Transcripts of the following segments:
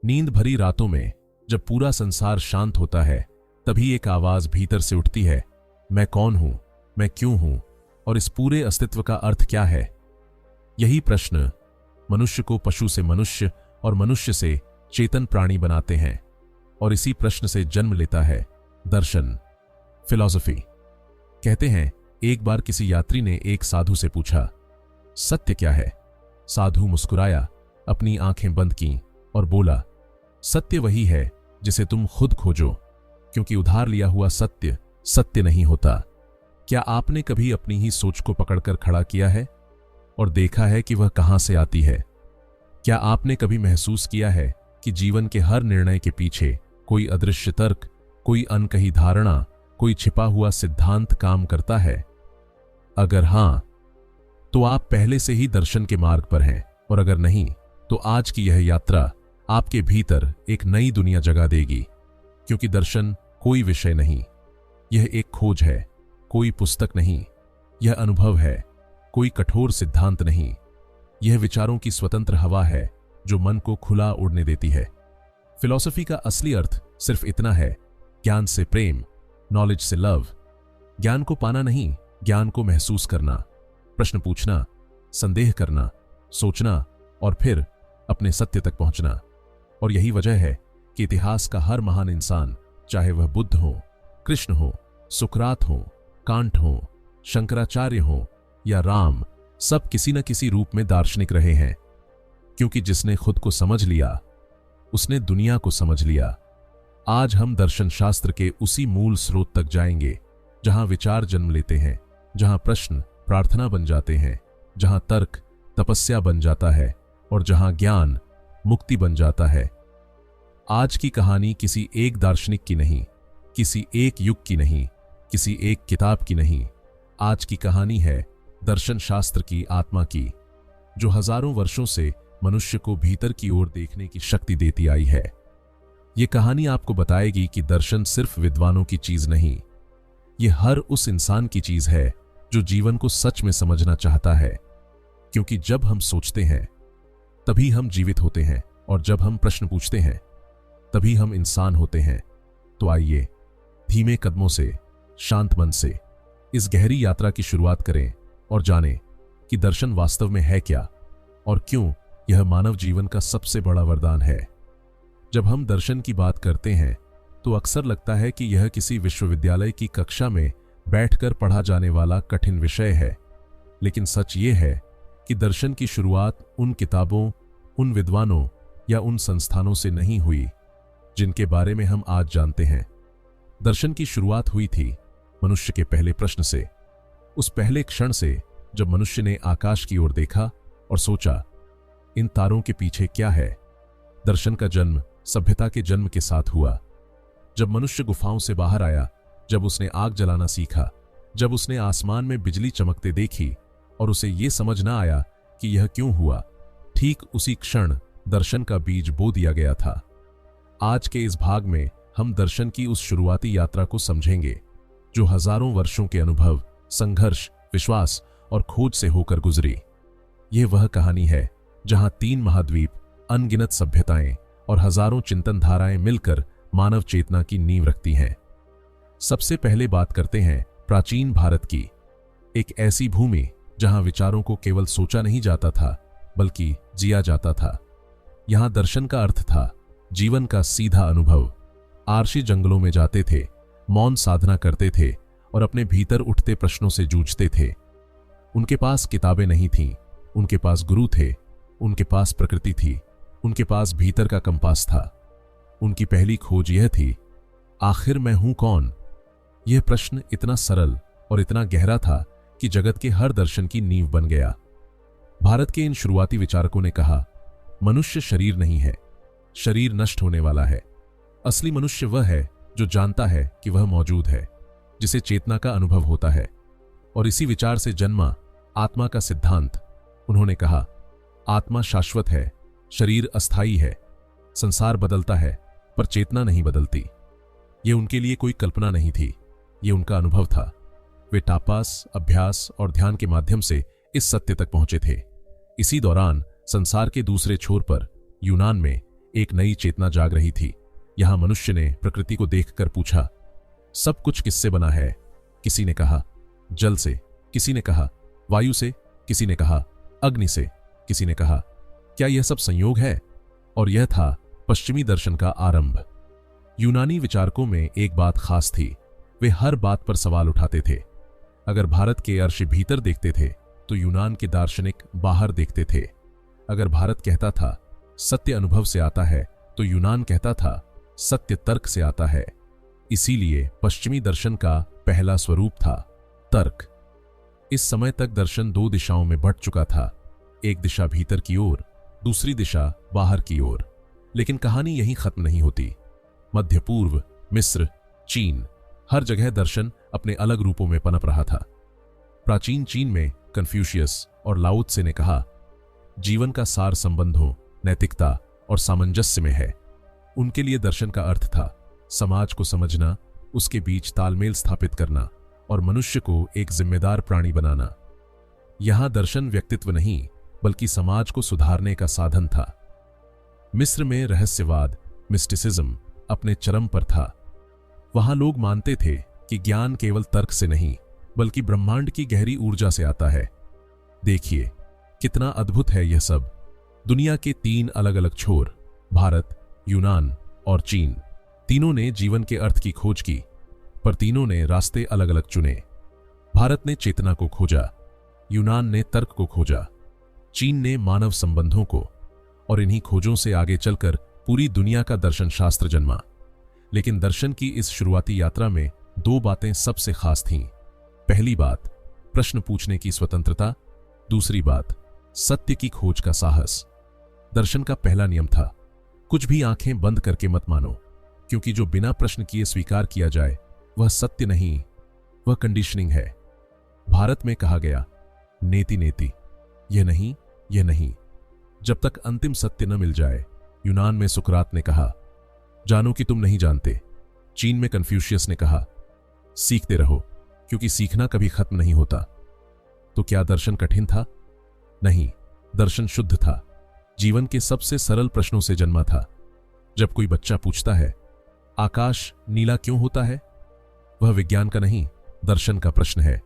नींद भरी रातों में जब पूरा संसार शांत होता है, तभी एक आवाज भीतर से उठती है, मैं कौन हूं, मैं क्यों हूं और इस पूरे अस्तित्व का अर्थ क्या है। यही प्रश्न मनुष्य को पशु से मनुष्य और मनुष्य से चेतन प्राणी बनाते हैं और इसी प्रश्न से जन्म लेता है दर्शन, फिलॉसफी। कहते हैं एक बार किसी यात्री ने एक साधु से पूछा, सत्य क्या है। साधु मुस्कुराया, अपनी आंखें बंद कीं और बोला, सत्य वही है जिसे तुम खुद खोजो, क्योंकि उधार लिया हुआ सत्य सत्य नहीं होता। क्या आपने कभी अपनी ही सोच को पकड़कर खड़ा किया है और देखा है कि वह कहां से आती है? क्या आपने कभी महसूस किया है कि जीवन के हर निर्णय के पीछे कोई अदृश्य तर्क, कोई अनकही धारणा, कोई छिपा हुआ सिद्धांत काम करता है? अगर हां, तो आप पहले से ही दर्शन के मार्ग पर हैं, और अगर नहीं, तो आज की यह यात्रा आपके भीतर एक नई दुनिया जगा देगी। क्योंकि दर्शन कोई विषय नहीं, यह एक खोज है, कोई पुस्तक नहीं, यह अनुभव है, कोई कठोर सिद्धांत नहीं, यह विचारों की स्वतंत्र हवा है जो मन को खुला उड़ने देती है। फिलॉसफी का असली अर्थ सिर्फ इतना है, ज्ञान से प्रेम, नॉलेज से लव। ज्ञान को पाना नहीं, ज्ञान को महसूस करना, प्रश्न पूछना, संदेह करना, सोचना और फिर अपने सत्य तक पहुंचना। और यही वजह है कि इतिहास का हर महान इंसान, चाहे वह बुद्ध हो, कृष्ण हो, सुकरात हो, कांट हो, शंकराचार्य हो या राम, सब किसी न किसी रूप में दार्शनिक रहे हैं। क्योंकि जिसने खुद को समझ लिया, उसने दुनिया को समझ लिया। आज हम दर्शन शास्त्र के उसी मूल स्रोत तक जाएंगे जहां विचार जन्म लेते हैं, जहां प्रश्न प्रार्थना बन जाते हैं, जहां तर्क तपस्या बन जाता है और जहां ज्ञान मुक्ति बन जाता है। आज की कहानी किसी एक दार्शनिक की नहीं, किसी एक युग की नहीं, किसी एक किताब की नहीं। आज की कहानी है दर्शन शास्त्र की आत्मा की, जो हजारों वर्षों से मनुष्य को भीतर की ओर देखने की शक्ति देती आई है। ये कहानी आपको बताएगी कि दर्शन सिर्फ विद्वानों की चीज नहीं, ये हर उस इंसान की चीज है जो जीवन को सच में समझना चाहता है। क्योंकि जब हम सोचते हैं तभी हम जीवित होते हैं, और जब हम प्रश्न पूछते हैं तभी हम इंसान होते हैं। तो आइए धीमे कदमों से, शांत मन से इस गहरी यात्रा की शुरुआत करें और जानें कि दर्शन वास्तव में है क्या और क्यों यह मानव जीवन का सबसे बड़ा वरदान है। जब हम दर्शन की बात करते हैं तो अक्सर लगता है कि यह किसी विश्वविद्यालय की कक्षा में बैठकर पढ़ा जाने वाला कठिन विषय है। लेकिन सच ये है कि दर्शन की शुरुआत उन किताबों, उन विद्वानों या उन संस्थानों से नहीं हुई जिनके बारे में हम आज जानते हैं। दर्शन की शुरुआत हुई थी मनुष्य के पहले प्रश्न से, उस पहले क्षण से जब मनुष्य ने आकाश की ओर देखा और सोचा, इन तारों के पीछे क्या है। दर्शन का जन्म सभ्यता के जन्म के साथ हुआ। जब मनुष्य गुफाओं से बाहर आया, जब उसने आग जलाना सीखा, जब उसने आसमान में बिजली चमकते देखी और उसे यह समझ ना आया कि यह क्यों हुआ, ठीक उसी क्षण दर्शन का बीज बो दिया गया था। आज के इस भाग में हम दर्शन की उस शुरुआती यात्रा को समझेंगे जो हजारों वर्षों के अनुभव, संघर्ष, विश्वास और खोज से होकर गुजरी। यह वह कहानी है जहां 3 महाद्वीप, अनगिनत सभ्यताएं और हजारों चिंतन धाराएं मिलकर मानव चेतना की नींव रखती हैं। सबसे पहले बात करते हैं प्राचीन भारत की, एक ऐसी भूमि जहां विचारों को केवल सोचा नहीं जाता था बल्कि जिया जाता था। यहां दर्शन का अर्थ था जीवन का सीधा अनुभव। आर्षि जंगलों में जाते थे, मौन साधना करते थे और अपने भीतर उठते प्रश्नों से जूझते थे। उनके पास किताबें नहीं थीं, उनके पास गुरु थे, उनके पास प्रकृति थी, उनके पास भीतर का कंपास था। उनकी पहली खोज यह थी, आखिर मैं हूं कौन। यह प्रश्न इतना सरल और इतना गहरा था कि जगत के हर दर्शन की नींव बन गया। भारत के इन शुरुआती विचारकों ने कहा, मनुष्य शरीर नहीं है, शरीर नष्ट होने वाला है। असली मनुष्य वह है जो जानता है कि वह मौजूद है, जिसे चेतना का अनुभव होता है। और इसी विचार से जन्मा आत्मा का सिद्धांत। उन्होंने कहा, आत्मा शाश्वत है, शरीर अस्थायी है, संसार बदलता है पर चेतना नहीं बदलती। यह उनके लिए कोई कल्पना नहीं थी, यह उनका अनुभव था। वे तापस, अभ्यास और ध्यान के माध्यम से इस सत्य तक पहुंचे थे। इसी दौरान संसार के दूसरे छोर पर यूनान में एक नई चेतना जाग रही थी। यहां मनुष्य ने प्रकृति को देखकर पूछा, सब कुछ किससे बना है? किसी ने कहा जल से, किसी ने कहा वायु से, किसी ने कहा अग्नि से, किसी ने कहा क्या यह सब संयोग है? और यह था पश्चिमी दर्शन का आरंभ। यूनानी विचारकों में एक बात खास थी, वे हर बात पर सवाल उठाते थे। अगर भारत के अर्षि भीतर देखते थे तो यूनान के दार्शनिक बाहर देखते थे। अगर भारत कहता था सत्य अनुभव से आता है तो यूनान कहता था सत्य तर्क से आता है। इसीलिए पश्चिमी दर्शन का पहला स्वरूप था तर्क। इस समय तक दर्शन दो दिशाओं में बंट चुका था, एक दिशा भीतर की ओर, दूसरी दिशा बाहर की ओर। लेकिन कहानी यहीं खत्म नहीं होती। मध्य पूर्व, मिस्र, चीन, हर जगह दर्शन अपने अलग रूपों में पनप रहा था। प्राचीन चीन में कन्फ्यूशियस और लाओ त्से ने कहा, जीवन का सार संबंधों, नैतिकता और सामंजस्य में है। उनके लिए दर्शन का अर्थ था समाज को समझना, उसके बीच तालमेल स्थापित करना और मनुष्य को एक जिम्मेदार प्राणी बनाना। यहां दर्शन व्यक्तित्व नहीं बल्कि समाज को सुधारने का साधन था। मिस्र में रहस्यवाद, मिस्टिसिज्म अपने चरम पर था। वहां लोग मानते थे कि ज्ञान केवल तर्क से नहीं बल्कि ब्रह्मांड की गहरी ऊर्जा से आता है। देखिए कितना अद्भुत है यह सब। दुनिया के तीन अलग अलग छोर, भारत, यूनान और चीन, तीनों ने जीवन के अर्थ की खोज की, पर तीनों ने रास्ते अलग अलग चुने। भारत ने चेतना को खोजा, यूनान ने तर्क को खोजा, चीन ने मानव संबंधों को, और इन्हीं खोजों से आगे चलकर पूरी दुनिया का दर्शन शास्त्र जन्मा। लेकिन दर्शन की इस शुरुआती यात्रा में दो बातें सबसे खास थीं। पहली बात प्रश्न पूछने की स्वतंत्रता, दूसरी बात सत्य की खोज का साहस। दर्शन का पहला नियम था, कुछ भी आंखें बंद करके मत मानो, क्योंकि जो बिना प्रश्न किए स्वीकार किया जाए वह सत्य नहीं, वह कंडीशनिंग है। भारत में कहा गया नेति नेति, यह नहीं, यह नहीं, जब तक अंतिम सत्य न मिल जाए। यूनान में सुकरात ने कहा जानो कि तुम नहीं जानते। चीन में कन्फ्यूशियस ने कहा सीखते रहो, क्योंकि सीखना कभी खत्म नहीं होता। तो क्या दर्शन कठिन था? नहीं, दर्शन शुद्ध था, जीवन के सबसे सरल प्रश्नों से जन्मा था। जब कोई बच्चा पूछता है आकाश नीला क्यों होता है, वह विज्ञान का नहीं, दर्शन का प्रश्न है।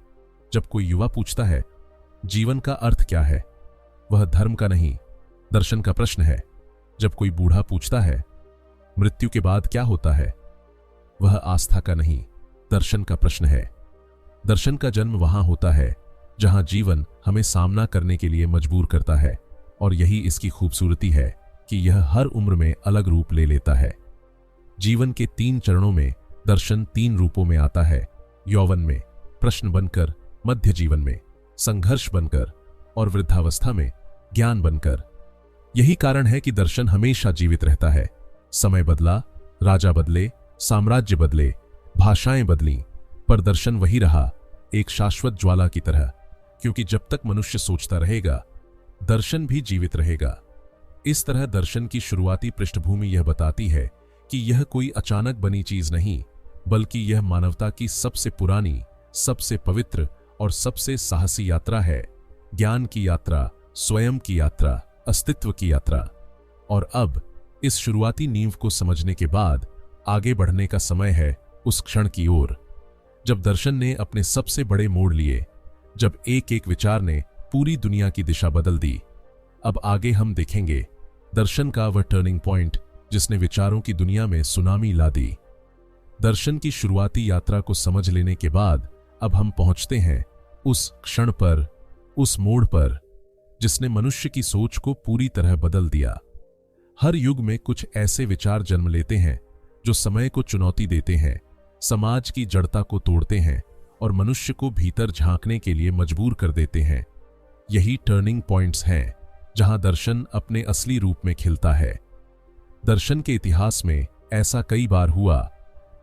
जब कोई युवा पूछता है जीवन का अर्थ क्या है, वह धर्म का नहीं, दर्शन का प्रश्न है। जब कोई बूढ़ा पूछता है मृत्यु के बाद क्या होता है, वह आस्था का नहीं, दर्शन का प्रश्न है। दर्शन का जन्म वहां होता है जहां जीवन हमें सामना करने के लिए मजबूर करता है, और यही इसकी खूबसूरती है कि यह हर उम्र में अलग रूप ले लेता है। जीवन के तीन चरणों में दर्शन तीन रूपों में आता है, यौवन में प्रश्न बनकर, मध्य जीवन में संघर्ष बनकर और वृद्धावस्था में ज्ञान बनकर। यही कारण है कि दर्शन हमेशा जीवित रहता है। समय बदला, राजा बदले, साम्राज्य बदले, भाषाएं बदलीं, पर दर्शन वही रहा, एक शाश्वत ज्वाला की तरह, क्योंकि जब तक मनुष्य सोचता रहेगा दर्शन भी जीवित रहेगा। इस तरह दर्शन की शुरुआती पृष्ठभूमि यह बताती है कि यह कोई अचानक बनी चीज नहीं, बल्कि यह मानवता की सबसे पुरानी, सबसे पवित्र और सबसे साहसी यात्रा है। ज्ञान की यात्रा, स्वयं की यात्रा, अस्तित्व की यात्रा। और अब इस शुरुआती नींव को समझने के बाद आगे बढ़ने का समय है उस क्षण की ओर जब दर्शन ने अपने सबसे बड़े मोड़ लिए, जब एक एक विचार ने पूरी दुनिया की दिशा बदल दी। अब आगे हम देखेंगे दर्शन का वह टर्निंग पॉइंट जिसने विचारों की दुनिया में सुनामी ला दी। दर्शन की शुरुआती यात्रा को समझ लेने के बाद अब हम पहुंचते हैं उस क्षण पर, उस मोड़ पर जिसने मनुष्य की सोच को पूरी तरह बदल दिया। हर युग में कुछ ऐसे विचार जन्म लेते हैं जो समय को चुनौती देते हैं, समाज की जड़ता को तोड़ते हैं और मनुष्य को भीतर झांकने के लिए मजबूर कर देते हैं। यही टर्निंग पॉइंट्स हैं जहां दर्शन अपने असली रूप में खिलता है। दर्शन के इतिहास में ऐसा कई बार हुआ,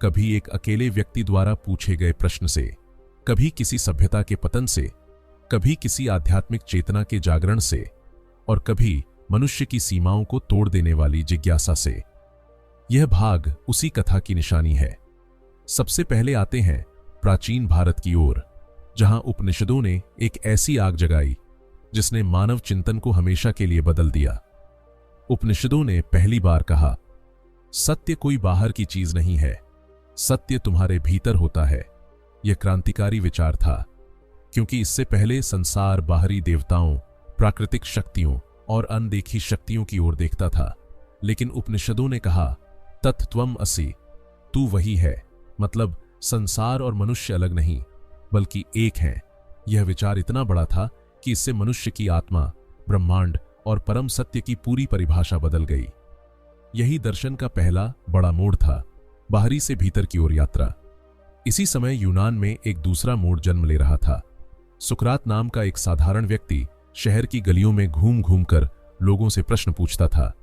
कभी एक अकेले व्यक्ति द्वारा पूछे गए प्रश्न से, कभी किसी सभ्यता के पतन से, कभी किसी आध्यात्मिक चेतना के जागरण से, और कभी मनुष्य की सीमाओं को तोड़ देने वाली जिज्ञासा से। यह भाग उसी कथा की निशानी है। सबसे पहले आते हैं प्राचीन भारत की ओर, जहां उपनिषदों ने एक ऐसी आग जगाई जिसने मानव चिंतन को हमेशा के लिए बदल दिया। उपनिषदों ने पहली बार कहा, सत्य कोई बाहर की चीज नहीं है, सत्य तुम्हारे भीतर होता है। यह क्रांतिकारी विचार था, क्योंकि इससे पहले संसार बाहरी देवताओं, प्राकृतिक शक्तियों और अनदेखी शक्तियों की ओर देखता था, लेकिन उपनिषदों ने कहा, तत्त्वम् असि, तू वही है। मतलब संसार और मनुष्य अलग नहीं, बल्कि एक हैं। यह विचार इतना बड़ा था कि इससे मनुष्य की आत्मा, ब्रह्मांड और परम सत्य की पूरी परिभाषा बदल गई। यही दर्शन का पहला बड़ा मोड़ था, बाहरी से भीतर की ओर यात्रा। इसी समय यूनान में एक दूसरा मोड़ जन्म ले रहा था। सुकरात नाम का एक साधारण व्यक्ति शहर की गलियों में घूम घूम कर लोगों से प्रश्न पूछता था।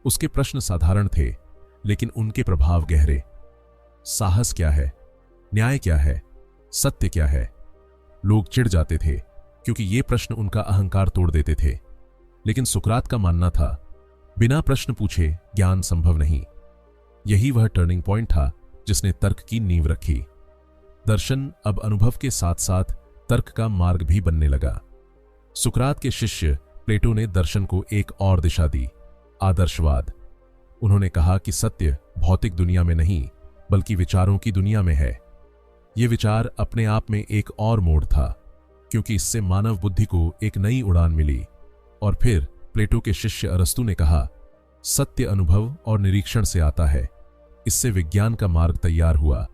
उसके प्रश्न साधारण थे, लेकिन उनके प्रभाव गहरे। साहस क्या है? न्याय क्या है? सत्य क्या है? लोग चिढ़ जाते थे, क्योंकि ये प्रश्न उनका अहंकार तोड़ देते थे। लेकिन सुकरात का मानना था, बिना प्रश्न पूछे ज्ञान संभव नहीं। यही वह टर्निंग पॉइंट था जिसने तर्क की नींव रखी। दर्शन अब अनुभव के साथ साथ तर्क का मार्ग भी बनने लगा। सुकरात के शिष्य प्लेटो ने दर्शन को एक और दिशा दी, आदर्शवाद। उन्होंने कहा कि सत्य भौतिक दुनिया में नहीं, बल्कि विचारों की दुनिया में है। यह विचार अपने आप में एक और मोड़ था, क्योंकि इससे मानव बुद्धि को एक नई उड़ान मिली। और फिर प्लेटो के शिष्य अरस्तु ने कहा, सत्य अनुभव और निरीक्षण से आता है। इससे विज्ञान का मार्ग तैयार हुआ।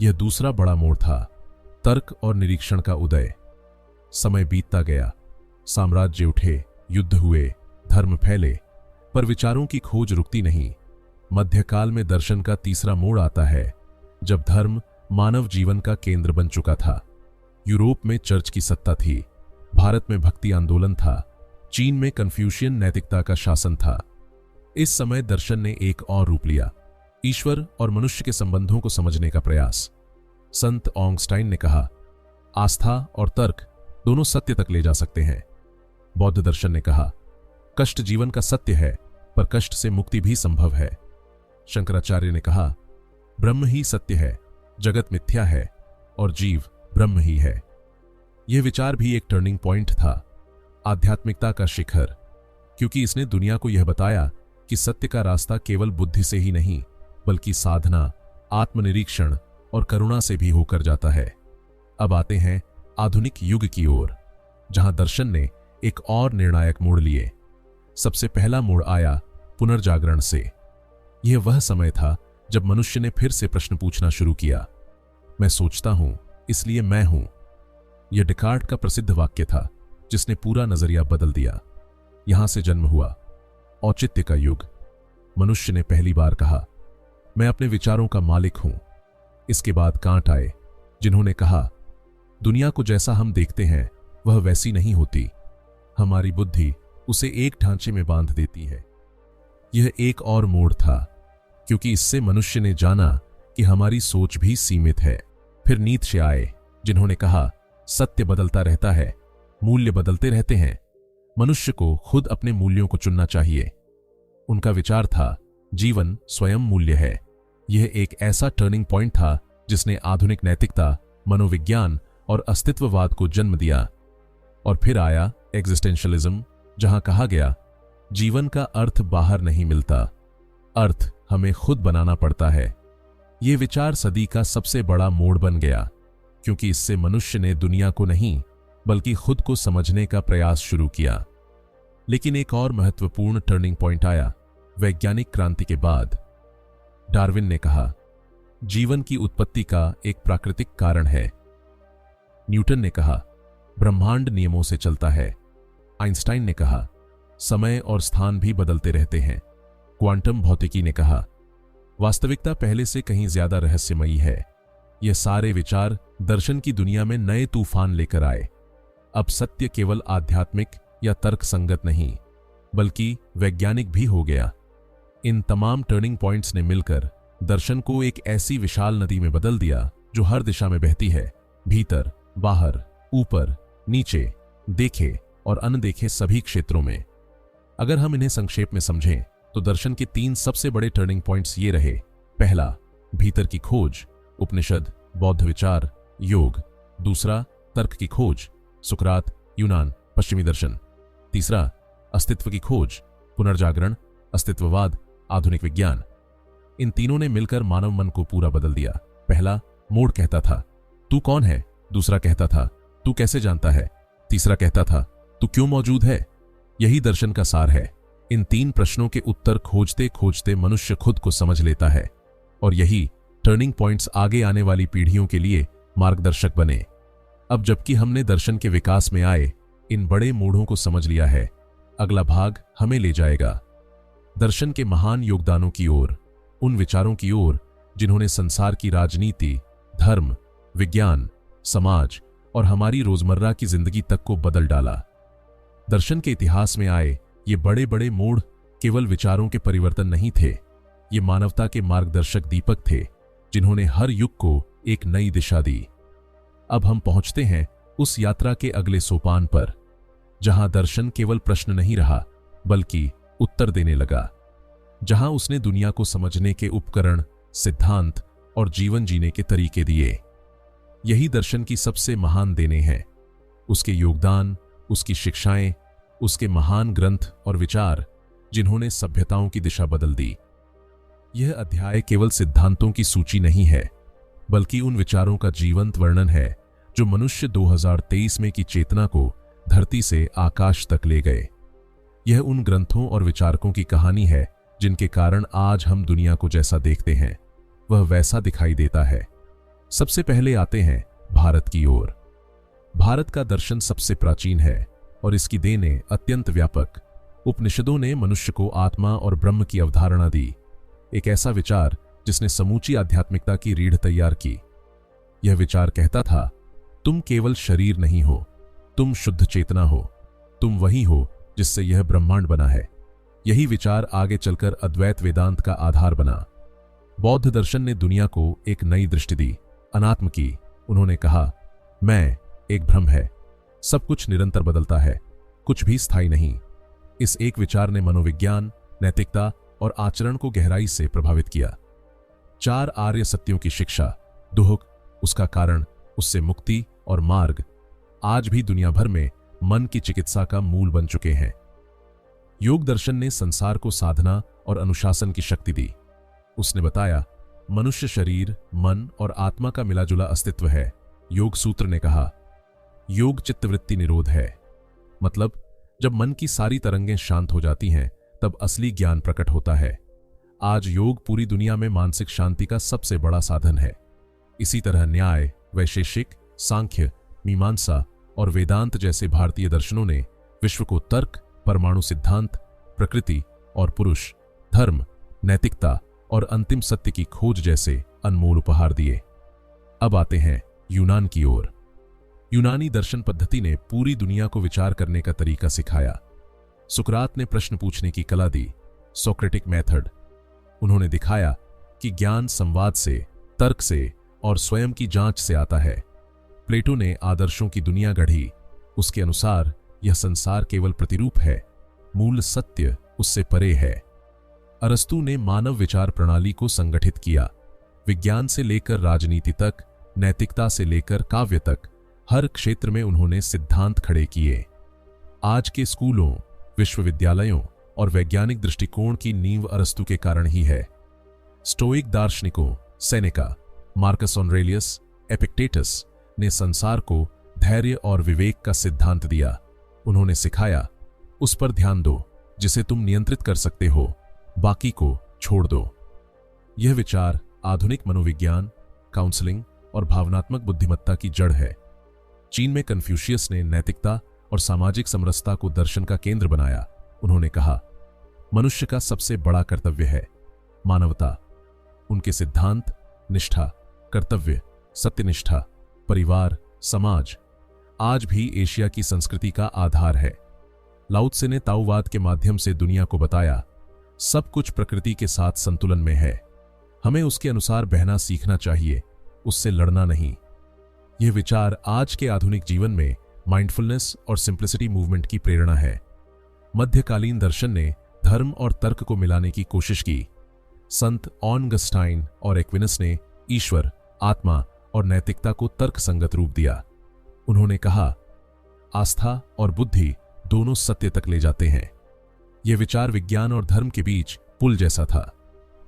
यह दूसरा बड़ा मोड़ था, तर्क और निरीक्षण का उदय। समय बीतता गया, साम्राज्य उठे, युद्ध हुए, धर्म फैले, पर विचारों की खोज रुकती नहीं। मध्यकाल में दर्शन का तीसरा मोड़ आता है, जब धर्म मानव जीवन का केंद्र बन चुका था। यूरोप में चर्च की सत्ता थी, भारत में भक्ति आंदोलन था, चीन में कन्फ्यूशियन नैतिकता का शासन था। इस समय दर्शन ने एक और रूप लिया, ईश्वर और मनुष्य के संबंधों को समझने का प्रयास। संत ऑगस्टाइन ने कहा, आस्था और तर्क दोनों सत्य तक ले जा सकते हैं। बौद्ध दर्शन ने कहा, कष्ट जीवन का सत्य है, पर कष्ट से मुक्ति भी संभव है। शंकराचार्य ने कहा, ब्रह्म ही सत्य है, जगत मिथ्या है और जीव ब्रह्म ही है। यह विचार भी एक टर्निंग पॉइंट था, आध्यात्मिकता का शिखर, क्योंकि इसने दुनिया को यह बताया कि सत्य का रास्ता केवल बुद्धि से ही नहीं, बल्कि साधना, आत्मनिरीक्षण और करुणा से भी होकर जाता है। अब आते हैं आधुनिक युग की ओर, जहां दर्शन ने एक और निर्णायक मोड़ लिए। सबसे पहला मोड़ आया पुनर्जागरण से। यह वह समय था जब मनुष्य ने फिर से प्रश्न पूछना शुरू किया, मैं सोचता हूं इसलिए मैं हूं। यह डेकार्ट का प्रसिद्ध वाक्य था, जिसने पूरा नजरिया बदल दिया। यहां से जन्म हुआ औचित्य का युग। मनुष्य ने पहली बार कहा, मैं अपने विचारों का मालिक हूं। इसके बाद कांट आए, जिन्होंने कहा, दुनिया को जैसा हम देखते हैं वह वैसी नहीं होती, हमारी बुद्धि उसे एक ढांचे में बांध देती है। यह एक और मोड़ था, क्योंकि इससे मनुष्य ने जाना कि हमारी सोच भी सीमित है। फिर नीत्शे आए, जिन्होंने कहा, सत्य बदलता रहता है, मूल्य बदलते रहते हैं, मनुष्य को खुद अपने मूल्यों को चुनना चाहिए। उनका विचार था, जीवन स्वयं मूल्य है। यह एक ऐसा टर्निंग पॉइंट था जिसने आधुनिक नैतिकता, मनोविज्ञान और अस्तित्ववाद को जन्म दिया। और फिर आया एग्जिस्टेंशियलिज्म, जहां कहा गया, जीवन का अर्थ बाहर नहीं मिलता, अर्थ हमें खुद बनाना पड़ता है। यह विचार सदी का सबसे बड़ा मोड़ बन गया, क्योंकि इससे मनुष्य ने दुनिया को नहीं बल्कि खुद को समझने का प्रयास शुरू किया। लेकिन एक और महत्वपूर्ण टर्निंग पॉइंट आया वैज्ञानिक क्रांति के बाद। डार्विन ने कहा, जीवन की उत्पत्ति का एक प्राकृतिक कारण है। न्यूटन ने कहा, ब्रह्मांड नियमों से चलता है। आइंस्टाइन ने कहा, समय और स्थान भी बदलते रहते हैं। क्वांटम भौतिकी ने कहा, वास्तविकता पहले से कहीं ज्यादा रहस्यमयी है। ये सारे विचार दर्शन की दुनिया में नए तूफान लेकर आए। अब सत्य केवल आध्यात्मिक या तर्क संगत नहीं, बल्कि वैज्ञानिक भी हो गया। इन तमाम टर्निंग पॉइंट्स ने मिलकर दर्शन को एक ऐसी विशाल नदी में बदल दिया जो हर दिशा में बहती है, भीतर, बाहर, ऊपर, नीचे, देखे और अनदेखे सभी क्षेत्रों में। अगर हम इन्हें संक्षेप में समझें तो दर्शन के 3 सबसे बड़े टर्निंग पॉइंट्स ये रहे। पहला, भीतर की खोज, उपनिषद, बौद्ध विचार, योग। दूसरा, तर्क की खोज, सुकरात, यूनान, पश्चिमी दर्शन। तीसरा, अस्तित्व की खोज, पुनर्जागरण, अस्तित्ववाद, आधुनिक विज्ञान। इन तीनों ने मिलकर मानव मन को पूरा बदल दिया। पहला मोड़ कहता था, तू कौन है? दूसरा कहता था, तू कैसे जानता है? तीसरा कहता था, तू क्यों मौजूद है? यही दर्शन का सार है। इन तीन प्रश्नों के उत्तर खोजते खोजते मनुष्य खुद को समझ लेता है, और यही टर्निंग पॉइंट्स आगे आने वाली पीढ़ियों के लिए मार्गदर्शक बने। अब जबकि हमने दर्शन के विकास में आए इन बड़े मोड़ों को समझ लिया है, अगला भाग हमें ले जाएगा दर्शन के महान योगदानों की ओर, उन विचारों की ओर जिन्होंने संसार की राजनीति, धर्म, विज्ञान, समाज और हमारी रोजमर्रा की जिंदगी तक को बदल डाला। दर्शन के इतिहास में आए ये बड़े बड़े मोड़ केवल विचारों के परिवर्तन नहीं थे, ये मानवता के मार्गदर्शक दीपक थे जिन्होंने हर युग को एक नई दिशा दी। अब हम पहुंचते हैं उस यात्रा के अगले सोपान पर, जहां दर्शन केवल प्रश्न नहीं रहा बल्कि उत्तर देने लगा, जहां उसने दुनिया को समझने के उपकरण, सिद्धांत और जीवन जीने के तरीके दिए। यही दर्शन की सबसे महान देने हैं, उसके योगदान, उसकी शिक्षाएं, उसके महान ग्रंथ और विचार जिन्होंने सभ्यताओं की दिशा बदल दी। यह अध्याय केवल सिद्धांतों की सूची नहीं है, बल्कि उन विचारों का जीवंत वर्णन है जो मनुष्य 2023 में की चेतना को धरती से आकाश तक ले गए। यह उन ग्रंथों और विचारकों की कहानी है जिनके कारण आज हम दुनिया को जैसा देखते हैं वह वैसा दिखाई देता है। सबसे पहले आते हैं भारत की ओर। भारत का दर्शन सबसे प्राचीन है और इसकी देने अत्यंत व्यापक। उपनिषदों ने मनुष्य को आत्मा और ब्रह्म की अवधारणा दी, एक ऐसा विचार जिसने समूची आध्यात्मिकता की रीढ़ तैयार की। यह विचार कहता था, तुम केवल शरीर नहीं हो, तुम शुद्ध चेतना हो, तुम वही हो जिससे यह ब्रह्मांड बना है। यही विचार आगे चलकर अद्वैत वेदांत का आधार बना। बौद्ध दर्शन ने दुनिया को एक नई दृष्टि दी, अनात्म की। उन्होंने कहा, मैं एक भ्रम है, सब कुछ निरंतर बदलता है, कुछ भी स्थायी नहीं। इस एक विचार ने मनोविज्ञान, नैतिकता और आचरण को गहराई से प्रभावित किया। 4 आर्य सत्यों की शिक्षा, दुहक, उसका कारण, उससे मुक्ति और मार्ग, आज भी दुनिया भर में मन की चिकित्सा का मूल बन चुके हैं। योग दर्शन ने संसार को साधना और अनुशासन की शक्ति दी। उसने बताया, मनुष्य शरीर, मन और आत्मा का मिलाजुला अस्तित्व है। योग सूत्र ने कहा, योग चित्तवृत्ति निरोध है, मतलब जब मन की सारी तरंगें शांत हो जाती हैं तब असली ज्ञान प्रकट होता है। आज योग पूरी दुनिया में मानसिक शांति का सबसे बड़ा साधन है। इसी तरह न्याय, वैशेषिक, सांख्य, मीमांसा और वेदांत जैसे भारतीय दर्शनों ने विश्व को तर्क, परमाणु सिद्धांत, प्रकृति और पुरुष, धर्म, नैतिकता और अंतिम सत्य की खोज जैसे अनमोल उपहार दिए। अब आते हैं यूनान की ओर। यूनानी दर्शन पद्धति ने पूरी दुनिया को विचार करने का तरीका सिखाया। सुकरात ने प्रश्न पूछने की कला दी, सोक्रेटिक मेथड। उन्होंने दिखाया कि ज्ञान संवाद से, तर्क से और स्वयं की जांच से आता है। प्लेटो ने आदर्शों की दुनिया गढ़ी। उसके अनुसार यह संसार केवल प्रतिरूप है, मूल सत्य उससे परे है। अरस्तु ने मानव विचार प्रणाली को संगठित किया। विज्ञान से लेकर राजनीति तक, नैतिकता से लेकर काव्य तक, हर क्षेत्र में उन्होंने सिद्धांत खड़े किए। आज के स्कूलों, विश्वविद्यालयों और वैज्ञानिक दृष्टिकोण की नींव अरस्तु के कारण ही है। स्टोइक दार्शनिकों सेनेका, मार्कस ऑरेलियस, एपिक्टेटस ने संसार को धैर्य और विवेक का सिद्धांत दिया। उन्होंने सिखाया, उस पर ध्यान दो जिसे तुम नियंत्रित कर सकते हो, बाकी को छोड़ दो। यह विचार आधुनिक मनोविज्ञान, काउंसलिंग और भावनात्मक बुद्धिमत्ता की जड़ है। चीन में कन्फ्यूशियस ने नैतिकता और सामाजिक समरसता को दर्शन का केंद्र बनाया। उन्होंने कहा, मनुष्य का सबसे बड़ा कर्तव्य है मानवता। उनके सिद्धांत निष्ठा, कर्तव्य, सत्यनिष्ठा, परिवार, समाज आज भी एशिया की संस्कृति का आधार है। लाओ त्से ने ताओवाद के माध्यम से दुनिया को बताया, सब कुछ प्रकृति के साथ संतुलन में है, हमें उसके अनुसार बहना सीखना चाहिए, उससे लड़ना नहीं। यह विचार आज के आधुनिक जीवन में माइंडफुलनेस और सिंप्लिसिटी मूवमेंट की प्रेरणा है। मध्यकालीन दर्शन ने धर्म और तर्क को मिलाने की कोशिश की। संत ऑगस्टाइन और एक्विनस ने ईश्वर, आत्मा और नैतिकता को तर्क संगत रूप दिया। उन्होंने कहा, आस्था और बुद्धि दोनों सत्य तक ले जाते हैं। यह विचार विज्ञान और धर्म के बीच पुल जैसा था।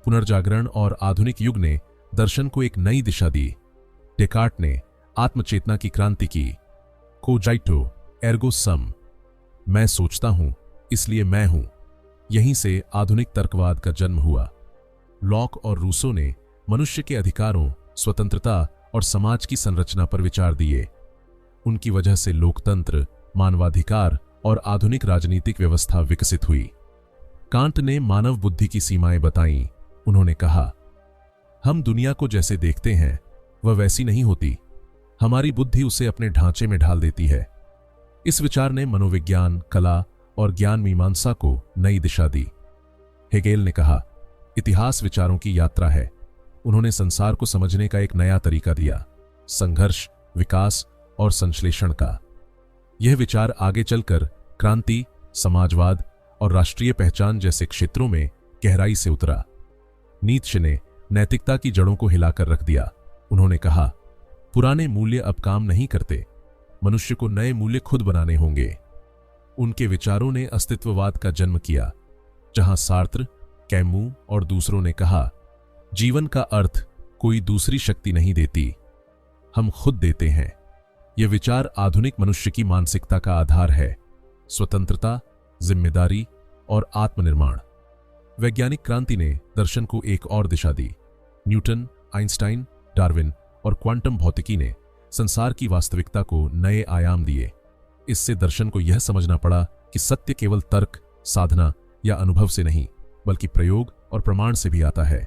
पुनर्जागरण और आधुनिक युग ने दर्शन को एक नई दिशा दी। डेकार्ट ने आत्मचेतना की क्रांति की। कोजाइटो एर्गो सम, मैं सोचता हूं इसलिए मैं हूं। यहीं से आधुनिक तर्कवाद का जन्म हुआ। लॉक और रूसो ने मनुष्य के अधिकारों, स्वतंत्रता और समाज की संरचना पर विचार दिए। उनकी वजह से लोकतंत्र, मानवाधिकार और आधुनिक राजनीतिक व्यवस्था विकसित हुई। कांट ने मानव बुद्धि की सीमाएं बताईं। उन्होंने कहा, हम दुनिया को जैसे देखते हैं वह वैसी नहीं होती, हमारी बुद्धि उसे अपने ढांचे में ढाल देती है। इस विचार ने मनोविज्ञान, कला और ज्ञान मीमांसा को नई दिशा दी। हेगेल ने कहा, इतिहास विचारों की यात्रा है। उन्होंने संसार को समझने का एक नया तरीका दिया, संघर्ष, विकास और संश्लेषण का। यह विचार आगे चलकर क्रांति, समाजवाद और राष्ट्रीय पहचान जैसे क्षेत्रों में गहराई से उतरा। नीत्शे ने नैतिकता की जड़ों को हिलाकर रख दिया। उन्होंने कहा, पुराने मूल्य अब काम नहीं करते, मनुष्य को नए मूल्य खुद बनाने होंगे। उनके विचारों ने अस्तित्ववाद का जन्म किया, जहां सार्त्र, कैमू और दूसरों ने कहा, जीवन का अर्थ कोई दूसरी शक्ति नहीं देती, हम खुद देते हैं। यह विचार आधुनिक मनुष्य की मानसिकता का आधार है, स्वतंत्रता, जिम्मेदारी और आत्मनिर्माण। वैज्ञानिक क्रांति ने दर्शन को एक और दिशा दी। न्यूटन, आइंस्टाइन, डार्विन और क्वांटम भौतिकी ने संसार की वास्तविकता को नए आयाम दिए। इससे दर्शन को यह समझना पड़ा कि सत्य केवल तर्क, साधना या अनुभव से नहीं, बल्कि प्रयोग और प्रमाण से भी आता है।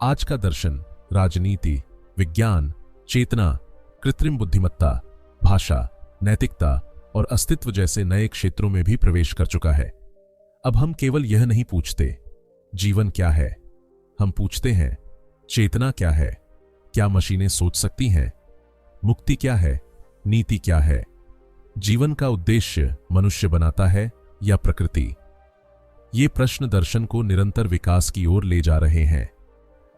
आज का दर्शन राजनीति, विज्ञान, चेतना, कृत्रिम बुद्धिमत्ता, भाषा, नैतिकता और अस्तित्व जैसे नए क्षेत्रों में भी प्रवेश कर चुका है। अब हम केवल यह नहीं पूछते, जीवन क्या है? हम पूछते हैं, चेतना क्या है? क्या मशीनें सोच सकती हैं? मुक्ति क्या है? नीति क्या है? जीवन का उद्देश्य मनुष्य बनाता है या प्रकृति? ये प्रश्न दर्शन को निरंतर विकास की ओर ले जा रहे हैं।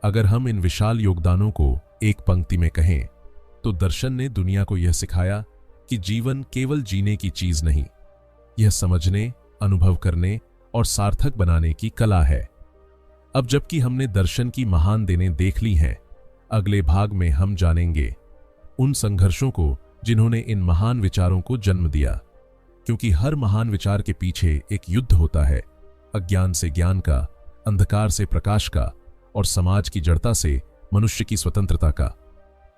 अगर हम इन विशाल योगदानों को एक पंक्ति में कहें, तो दर्शन ने दुनिया को यह सिखाया कि जीवन केवल जीने की चीज नहीं, यह समझने, अनुभव करने और सार्थक बनाने की कला है। अब जबकि हमने दर्शन की महान देनें देख ली हैं, अगले भाग में हम जानेंगे उन संघर्षों को जिन्होंने इन महान विचारों को जन्म दिया। क्योंकि हर महान विचार के पीछे एक युद्ध होता है, अज्ञान से ज्ञान का, अंधकार से प्रकाश का और समाज की जड़ता से मनुष्य की स्वतंत्रता का।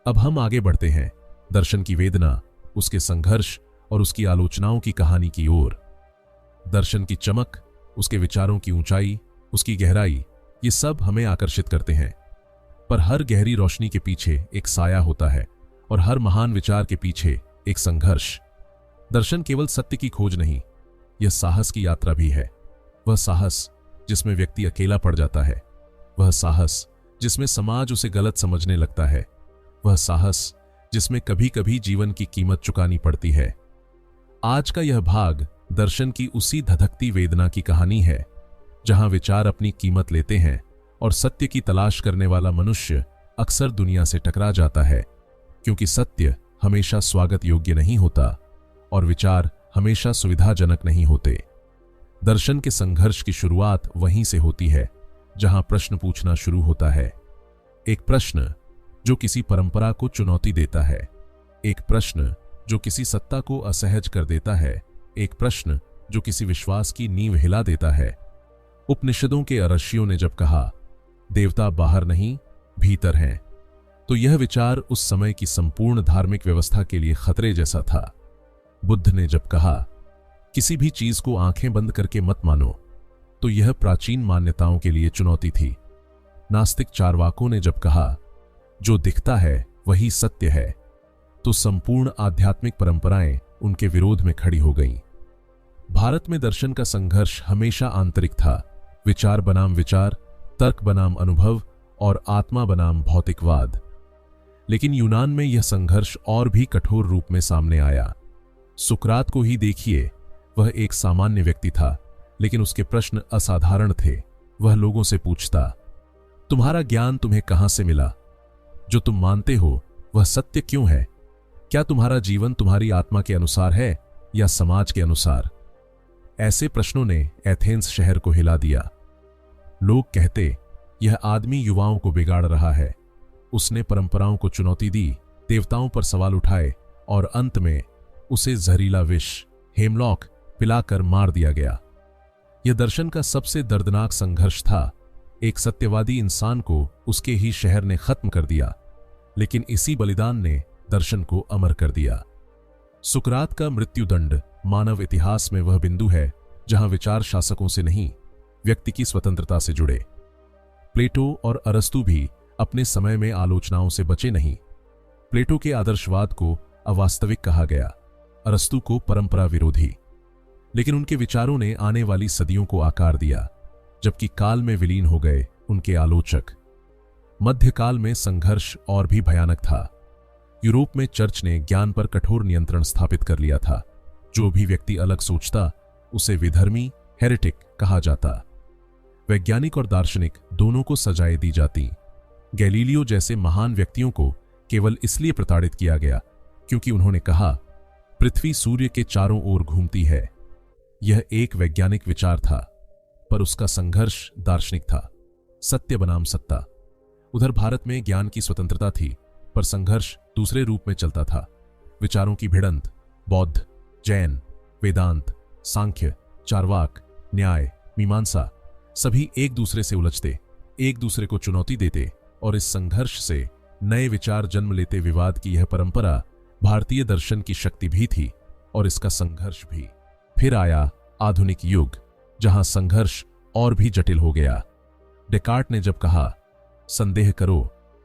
अब हम आगे बढ़ते हैं दर्शन की वेदना, उसके संघर्ष और उसकी आलोचनाओं की कहानी की ओर। दर्शन की चमक, उसके विचारों की ऊंचाई, उसकी गहराई, ये सब हमें आकर्षित करते हैं। पर हर गहरी रोशनी के पीछे एक साया होता है और हर महान विचार के पीछे एक संघर्ष। दर्शन केवल सत्य की खोज नहीं, यह साहस की यात्रा भी है। वह साहस जिसमें व्यक्ति अकेला पड़ जाता है, वह साहस जिसमें समाज उसे गलत समझने लगता है, वह साहस जिसमें कभी कभी जीवन की कीमत चुकानी पड़ती है। आज का यह भाग दर्शन की उसी धधकती वेदना की कहानी है, जहां विचार अपनी कीमत लेते हैं और सत्य की तलाश करने वाला मनुष्य अक्सर दुनिया से टकरा जाता है। क्योंकि सत्य हमेशा स्वागत योग्य नहीं होता और विचार हमेशा सुविधाजनक नहीं होते। दर्शन के संघर्ष की शुरुआत वहीं से होती है जहां प्रश्न पूछना शुरू होता है। एक प्रश्न जो किसी परंपरा को चुनौती देता है, एक प्रश्न जो किसी सत्ता को असहज कर देता है, एक प्रश्न जो किसी विश्वास की नींव हिला देता है। उपनिषदों के अरशियों ने जब कहा, देवता बाहर नहीं भीतर हैं, तो यह विचार उस समय की संपूर्ण धार्मिक व्यवस्था के लिए खतरे जैसा था। बुद्ध ने जब कहा, किसी भी चीज को आंखें बंद करके मत मानो, तो यह प्राचीन मान्यताओं के लिए चुनौती थी। नास्तिक चारवाकों ने जब कहा, जो दिखता है वही सत्य है, तो संपूर्ण आध्यात्मिक परंपराएं उनके विरोध में खड़ी हो गईं। भारत में दर्शन का संघर्ष हमेशा आंतरिक था, विचार बनाम विचार, तर्क बनाम अनुभव और आत्मा बनाम भौतिकवाद। लेकिन यूनान में यह संघर्ष और भी कठोर रूप में सामने आया। सुकरात को ही देखिए, वह एक सामान्य व्यक्ति था, लेकिन उसके प्रश्न असाधारण थे। वह लोगों से पूछता, तुम्हारा ज्ञान तुम्हें कहां से मिला? जो तुम मानते हो वह सत्य क्यों है? क्या तुम्हारा जीवन तुम्हारी आत्मा के अनुसार है या समाज के अनुसार? ऐसे प्रश्नों ने एथेंस शहर को हिला दिया। लोग कहते, यह आदमी युवाओं को बिगाड़ रहा है। उसने परंपराओं को चुनौती दी, देवताओं पर सवाल उठाए और अंत में उसे जहरीला विष हेमलॉक पिलाकर मार दिया गया। यह दर्शन का सबसे दर्दनाक संघर्ष था। एक सत्यवादी इंसान को उसके ही शहर ने खत्म कर दिया, लेकिन इसी बलिदान ने दर्शन को अमर कर दिया। सुकरात का मृत्युदंड मानव इतिहास में वह बिंदु है जहां विचार शासकों से नहीं, व्यक्ति की स्वतंत्रता से जुड़े। प्लेटो और अरस्तु भी अपने समय में आलोचनाओं से बचे नहीं। प्लेटो के आदर्शवाद को अवास्तविक कहा गया, अरस्तु को परंपरा विरोधी, लेकिन उनके विचारों ने आने वाली सदियों को आकार दिया, जबकि काल में विलीन हो गए उनके आलोचक। मध्यकाल में संघर्ष और भी भयानक था। यूरोप में चर्च ने ज्ञान पर कठोर नियंत्रण स्थापित कर लिया था। जो भी व्यक्ति अलग सोचता उसे विधर्मी, हेरेटिक कहा जाता। वैज्ञानिक और दार्शनिक दोनों को सजाएं दी जाती। गैलीलियो जैसे महान व्यक्तियों को केवल इसलिए प्रताड़ित किया गया क्योंकि उन्होंने कहा, पृथ्वी सूर्य के चारों ओर घूमती है। यह एक वैज्ञानिक विचार था, पर उसका संघर्ष दार्शनिक था। सत्य बनाम सत्ता। उधर भारत में ज्ञान की स्वतंत्रता थी, पर संघर्ष दूसरे रूप में चलता था। विचारों की भिड़ंत। बौद्ध, जैन, वेदांत, सांख्य, चारवाक, न्याय, मीमांसा सभी एक दूसरे से उलझते, एक दूसरे को चुनौती देते और इस संघर्ष से नए विचार जन्म लेते। विवाद की यह परंपरा भारतीय दर्शन की शक्ति भी थी और इसका संघर्ष भी। फिर आया आधुनिक युग, जहां संघर्ष और भी जटिल हो गया। डेकार्ट ने जब कहा, संदेह करो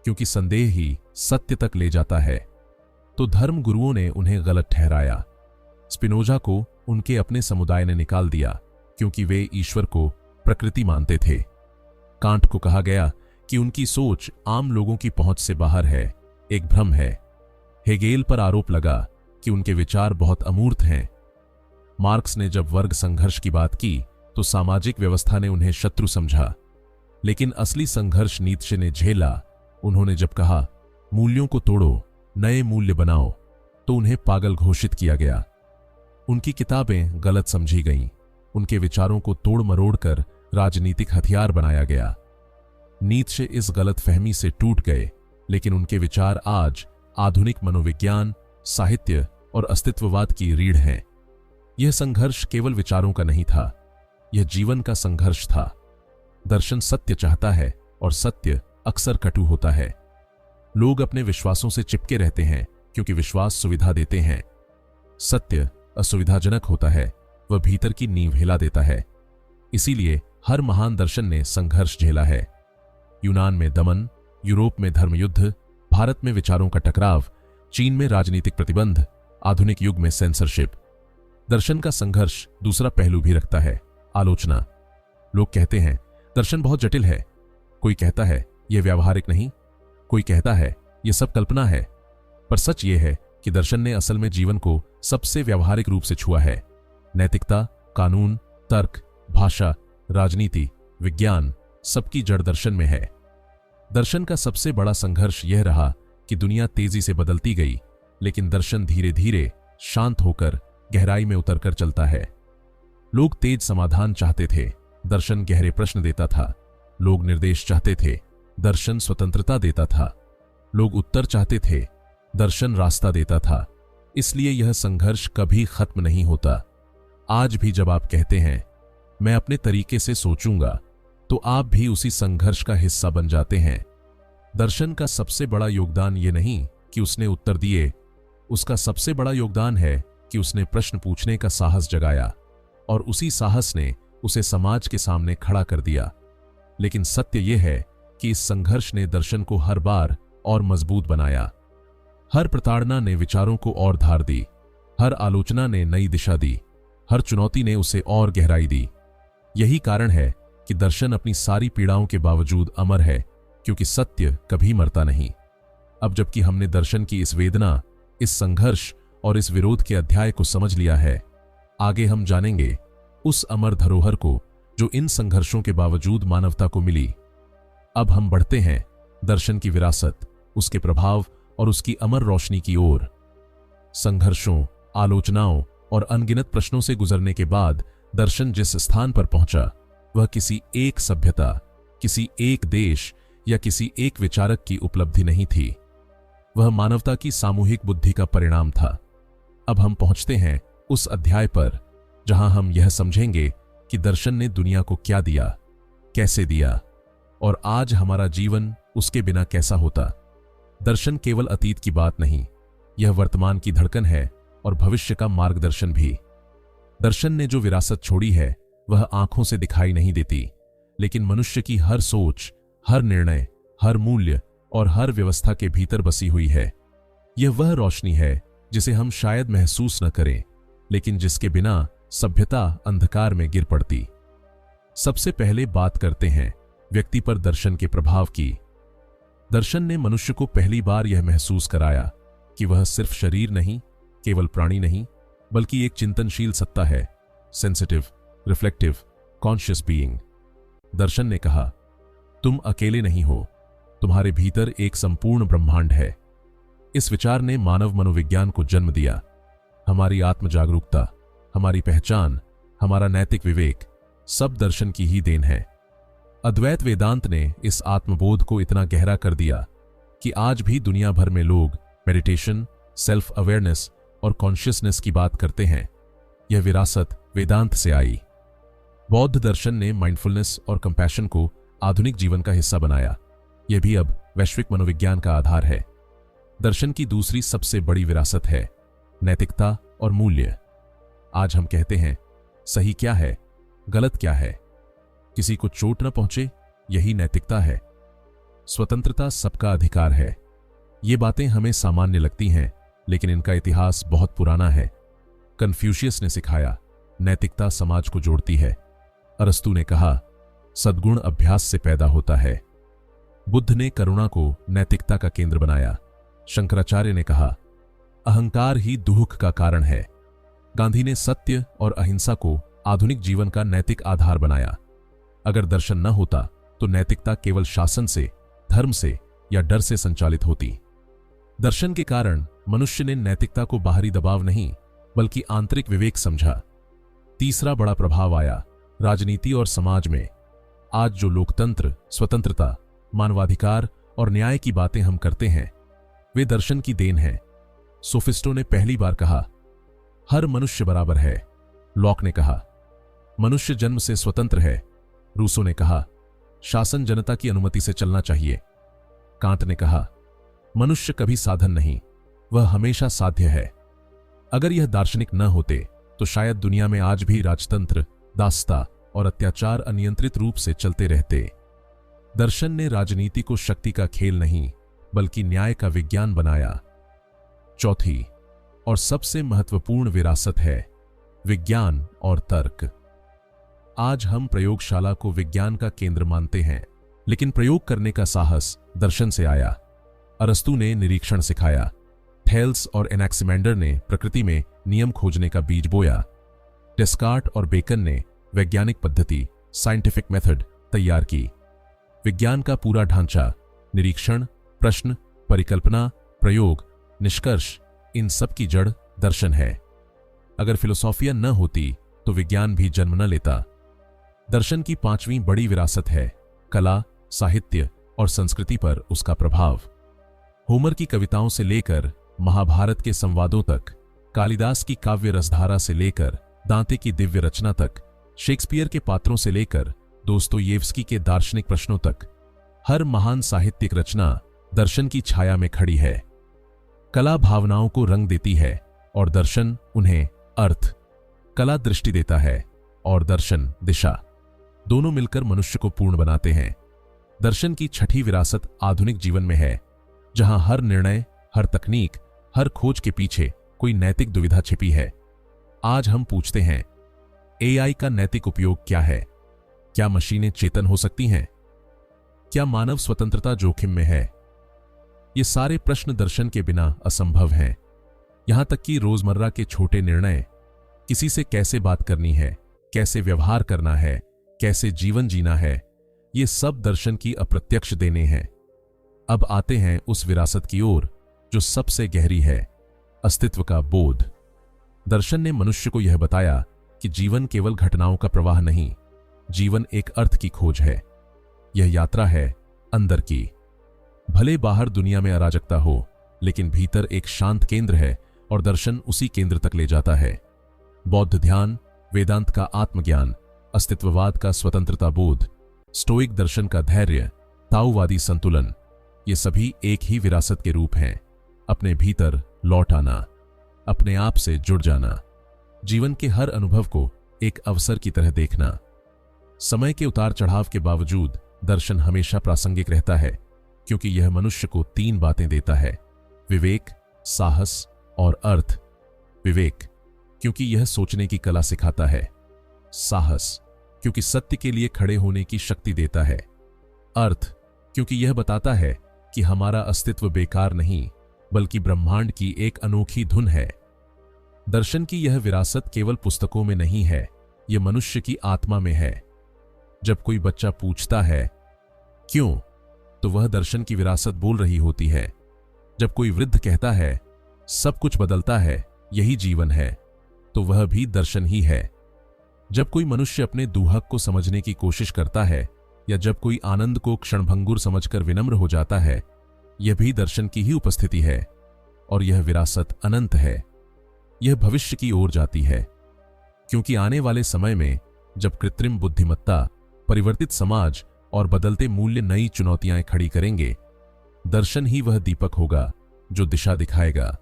क्योंकि संदेह ही सत्य तक ले जाता है, तो धर्म गुरुओं ने उन्हें गलत ठहराया। स्पिनोजा को उनके अपने समुदाय ने निकाल दिया क्योंकि वे ईश्वर को प्रकृति मानते थे। कांट को कहा गया कि उनकी सोच आम लोगों की पहुंच से बाहर है, एक भ्रम है। हेगेल पर आरोप लगा कि उनके विचार बहुत अमूर्त हैं। मार्क्स ने जब वर्ग संघर्ष की बात की तो सामाजिक व्यवस्था ने उन्हें शत्रु समझा, लेकिन असली संघर्ष नीत्शे ने झेला। उन्होंने जब कहा, मूल्यों को तोड़ो, नए मूल्य बनाओ, तो उन्हें पागल घोषित किया गया। उनकी किताबें गलत समझी गईं, उनके विचारों को तोड़ मरोड़ कर राजनीतिक हथियार बनाया गया। नीत्शे इस गलतफहमी से टूट गए, लेकिन उनके विचार आज आधुनिक मनोविज्ञान, साहित्य और अस्तित्ववाद की रीढ़ हैं। यह संघर्ष केवल विचारों का नहीं था, यह जीवन का संघर्ष था। दर्शन सत्य चाहता है और सत्य अक्सर कटु होता है। लोग अपने विश्वासों से चिपके रहते हैं क्योंकि विश्वास सुविधा देते हैं। सत्य असुविधाजनक होता है, वह भीतर की नींव हिला देता है। इसीलिए हर महान दर्शन ने संघर्ष झेला है। यूनान में दमन, यूरोप में धर्मयुद्ध, भारत में विचारों का टकराव, चीन में राजनीतिक प्रतिबंध, आधुनिक युग में सेंसरशिप। दर्शन का संघर्ष दूसरा पहलू भी रखता है, आलोचना। लोग कहते हैं दर्शन बहुत जटिल है। कोई कहता है यह व्यावहारिक नहीं, कोई कहता है यह सब कल्पना है। पर सच यह है कि दर्शन ने असल में जीवन को सबसे व्यावहारिक रूप से छुआ है। नैतिकता, कानून, तर्क, भाषा, राजनीति, विज्ञान सबकी जड़ दर्शन में है। दर्शन का सबसे बड़ा संघर्ष यह रहा कि दुनिया तेजी से बदलती गई, लेकिन दर्शन धीरे धीरे शांत होकर गहराई में उतरकर चलता है। लोग तेज समाधान चाहते थे, दर्शन गहरे प्रश्न देता था। लोग निर्देश चाहते थे, दर्शन स्वतंत्रता देता था। लोग उत्तर चाहते थे, दर्शन रास्ता देता था। इसलिए यह संघर्ष कभी खत्म नहीं होता। आज भी जब आप कहते हैं मैं अपने तरीके से सोचूंगा, तो आप भी उसी संघर्ष का हिस्सा बन जाते हैं। दर्शन का सबसे बड़ा योगदान ये नहीं कि उसने उत्तर दिए, उसका सबसे बड़ा योगदान है कि उसने प्रश्न पूछने का साहस जगाया, और उसी साहस ने उसे समाज के सामने खड़ा कर दिया। लेकिन सत्य यह है कि इस संघर्ष ने दर्शन को हर बार और मजबूत बनाया। हर प्रताड़ना ने विचारों को और धार दी, हर आलोचना ने नई दिशा दी, हर चुनौती ने उसे और गहराई दी। यही कारण है कि दर्शन अपनी सारी पीड़ाओं के बावजूद अमर है, क्योंकि सत्य कभी मरता नहीं। अब जबकि हमने दर्शन की इस वेदना, इस संघर्ष और इस विरोध के अध्याय को समझ लिया है, आगे हम जानेंगे उस अमर धरोहर को जो इन संघर्षों के बावजूद मानवता को मिली। अब हम बढ़ते हैं दर्शन की विरासत, उसके प्रभाव और उसकी अमर रोशनी की ओर। संघर्षों, आलोचनाओं और अनगिनत प्रश्नों से गुजरने के बाद दर्शन जिस स्थान पर पहुंचा वह किसी एक सभ्यता, किसी एक देश या किसी एक विचारक की उपलब्धि नहीं थी। वह मानवता की सामूहिक बुद्धि का परिणाम था। अब हम पहुंचते हैं उस अध्याय पर जहां हम यह समझेंगे कि दर्शन ने दुनिया को क्या दिया, कैसे दिया और आज हमारा जीवन उसके बिना कैसा होता। दर्शन केवल अतीत की बात नहीं, यह वर्तमान की धड़कन है और भविष्य का मार्गदर्शन भी। दर्शन ने जो विरासत छोड़ी है वह आंखों से दिखाई नहीं देती, लेकिन मनुष्य की हर सोच, हर निर्णय, हर मूल्य और हर व्यवस्था के भीतर बसी हुई है। यह वह रोशनी है जिसे हम शायद महसूस न करें, लेकिन जिसके बिना सभ्यता अंधकार में गिर पड़ती। सबसे पहले बात करते हैं व्यक्ति पर दर्शन के प्रभाव की। दर्शन ने मनुष्य को पहली बार यह महसूस कराया कि वह सिर्फ शरीर नहीं, केवल प्राणी नहीं, बल्कि एक चिंतनशील सत्ता है, सेंसिटिव, रिफ्लेक्टिव, कॉन्शियस बीइंग। दर्शन ने कहा, तुम अकेले नहीं हो, तुम्हारे भीतर एक संपूर्ण ब्रह्मांड है। इस विचार ने मानव मनोविज्ञान को जन्म दिया। हमारी आत्म जागरूकता, हमारी पहचान, हमारा नैतिक विवेक सब दर्शन की ही देन है। अद्वैत वेदांत ने इस आत्मबोध को इतना गहरा कर दिया कि आज भी दुनिया भर में लोग मेडिटेशन, सेल्फ अवेयरनेस और कॉन्शियसनेस की बात करते हैं। यह विरासत वेदांत से आई। बौद्ध दर्शन ने माइंडफुलनेस और कंपैशन को आधुनिक जीवन का हिस्सा बनाया। यह भी अब वैश्विक मनोविज्ञान का आधार है। दर्शन की दूसरी सबसे बड़ी विरासत है नैतिकता और मूल्य। आज हम कहते हैं सही क्या है, गलत क्या है, किसी को चोट न पहुंचे, यही नैतिकता है। स्वतंत्रता सबका अधिकार है। ये बातें हमें सामान्य लगती हैं, लेकिन इनका इतिहास बहुत पुराना है। कन्फ्यूशियस ने सिखाया, नैतिकता समाज को जोड़ती है। अरस्तु ने कहा, सद्गुण अभ्यास से पैदा होता है। बुद्ध ने करुणा को नैतिकता का केंद्र बनाया। शंकराचार्य ने कहा, अहंकार ही दुख का कारण है। गांधी ने सत्य और अहिंसा को आधुनिक जीवन का नैतिक आधार बनाया। अगर दर्शन न होता तो नैतिकता केवल शासन से, धर्म से या डर से संचालित होती। दर्शन के कारण मनुष्य ने नैतिकता को बाहरी दबाव नहीं, बल्कि आंतरिक विवेक समझा। तीसरा बड़ा प्रभाव आया राजनीति और समाज में। आज जो लोकतंत्र, स्वतंत्रता, मानवाधिकार और न्याय की बातें हम करते हैं, वे दर्शन की देन है। सोफिस्टों ने पहली बार कहा, हर मनुष्य बराबर है। लॉक ने कहा, मनुष्य जन्म से स्वतंत्र है। रूसो ने कहा, शासन जनता की अनुमति से चलना चाहिए। कांट ने कहा, मनुष्य कभी साधन नहीं, वह हमेशा साध्य है। अगर यह दार्शनिक न होते तो शायद दुनिया में आज भी राजतंत्र, दासता और अत्याचार अनियंत्रित रूप से चलते रहते। दर्शन ने राजनीति को शक्ति का खेल नहीं, बल्कि न्याय का विज्ञान बनाया। चौथी और सबसे महत्वपूर्ण विरासत है विज्ञान और तर्क। आज हम प्रयोगशाला को विज्ञान का केंद्र मानते हैं, लेकिन प्रयोग करने का साहस दर्शन से आया। अरस्तु ने निरीक्षण सिखाया। थेल्स और एनाक्सिमेंडर ने प्रकृति में नियम खोजने का बीज बोया। डेस्कार्ट और बेकन ने वैज्ञानिक पद्धति, साइंटिफिक मेथड तैयार की। विज्ञान का पूरा ढांचा, निरीक्षण, प्रश्न, परिकल्पना, प्रयोग, निष्कर्ष, इन सब की जड़ दर्शन है। अगर फिलोसॉफिया न होती तो विज्ञान भी जन्म न लेता। दर्शन की पांचवी बड़ी विरासत है कला, साहित्य और संस्कृति पर उसका प्रभाव। होमर की कविताओं से लेकर महाभारत के संवादों तक, कालिदास की काव्य रसधारा से लेकर दांते की दिव्य रचना तक, शेक्सपियर के पात्रों से लेकर दोस्तोयेव्स्की के दार्शनिक प्रश्नों तक, हर महान साहित्यिक रचना दर्शन की छाया में खड़ी है। कला भावनाओं को रंग देती है और दर्शन उन्हें अर्थ। कला दृष्टि देता है और दर्शन दिशा। दोनों मिलकर मनुष्य को पूर्ण बनाते हैं। दर्शन की छठी विरासत आधुनिक जीवन में है, जहां हर निर्णय, हर तकनीक, हर खोज के पीछे कोई नैतिक दुविधा छिपी है। आज हम पूछते हैं, एआई का नैतिक उपयोग क्या है? क्या मशीनें चेतन हो सकती हैं? क्या मानव स्वतंत्रता जोखिम में है? ये सारे प्रश्न दर्शन के बिना असंभव हैं। यहां तक कि रोजमर्रा के छोटे निर्णय, किसी से कैसे बात करनी है, कैसे व्यवहार करना है, कैसे जीवन जीना है, ये सब दर्शन की अप्रत्यक्ष देने हैं। अब आते हैं उस विरासत की ओर जो सबसे गहरी है, अस्तित्व का बोध। दर्शन ने मनुष्य को यह बताया कि जीवन केवल घटनाओं का प्रवाह नहीं, जीवन एक अर्थ की खोज है। यह यात्रा है अंदर की। भले बाहर दुनिया में अराजकता हो, लेकिन भीतर एक शांत केंद्र है और दर्शन उसी केंद्र तक ले जाता है। बौद्ध ध्यान, वेदांत का आत्मज्ञान, अस्तित्ववाद का स्वतंत्रता बोध, स्टोइक दर्शन का धैर्य, ताओवादी संतुलन, ये सभी एक ही विरासत के रूप हैं। अपने भीतर लौट आना, अपने आप से जुड़ जाना, जीवन के हर अनुभव को एक अवसर की तरह देखना। समय के उतार चढ़ाव के बावजूद दर्शन हमेशा प्रासंगिक रहता है, क्योंकि यह मनुष्य को 3 बातें देता है: विवेक, साहस और अर्थ। विवेक, क्योंकि यह सोचने की कला सिखाता है। साहस, क्योंकि सत्य के लिए खड़े होने की शक्ति देता है। अर्थ, क्योंकि यह बताता है कि हमारा अस्तित्व बेकार नहीं, बल्कि ब्रह्मांड की एक अनोखी धुन है। दर्शन की यह विरासत केवल पुस्तकों में नहीं है, यह मनुष्य की आत्मा में है। जब कोई बच्चा पूछता है क्यों, तो वह दर्शन की विरासत बोल रही होती है। जब कोई वृद्ध कहता है सब कुछ बदलता है, यही जीवन है, तो वह भी दर्शन ही है। जब कोई मनुष्य अपने दुहक को समझने की कोशिश करता है, या जब कोई आनंद को क्षणभंगुर समझकर विनम्र हो जाता है, यह भी दर्शन की ही उपस्थिति है। और यह विरासत अनंत है। यह भविष्य की ओर जाती है, क्योंकि आने वाले समय में जब कृत्रिम बुद्धिमत्ता, परिवर्तित समाज और बदलते मूल्य नई चुनौतियां खड़ी करेंगे, दर्शन ही वह दीपक होगा जो दिशा दिखाएगा।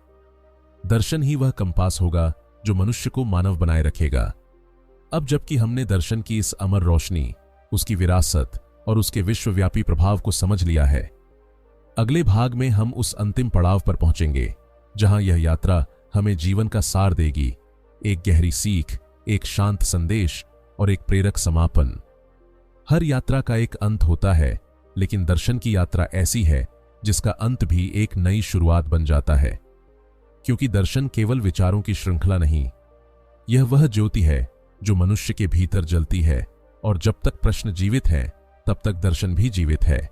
दर्शन ही वह कंपास होगा जो मनुष्य को मानव बनाए रखेगा। अब जबकि हमने दर्शन की इस अमर रोशनी, उसकी विरासत और उसके विश्वव्यापी प्रभाव को समझ लिया है, अगले भाग में हम उस अंतिम पड़ाव पर पहुंचेंगे जहां यह यात्रा हमें जीवन का सार देगी, एक गहरी सीख, एक शांत संदेश और एक प्रेरक समापन। हर यात्रा का एक अंत होता है, लेकिन दर्शन की यात्रा ऐसी है जिसका अंत भी एक नई शुरुआत बन जाता है। क्योंकि दर्शन केवल विचारों की श्रृंखला नहीं, यह वह ज्योति है जो मनुष्य के भीतर जलती है, और जब तक प्रश्न जीवित है तब तक दर्शन भी जीवित है।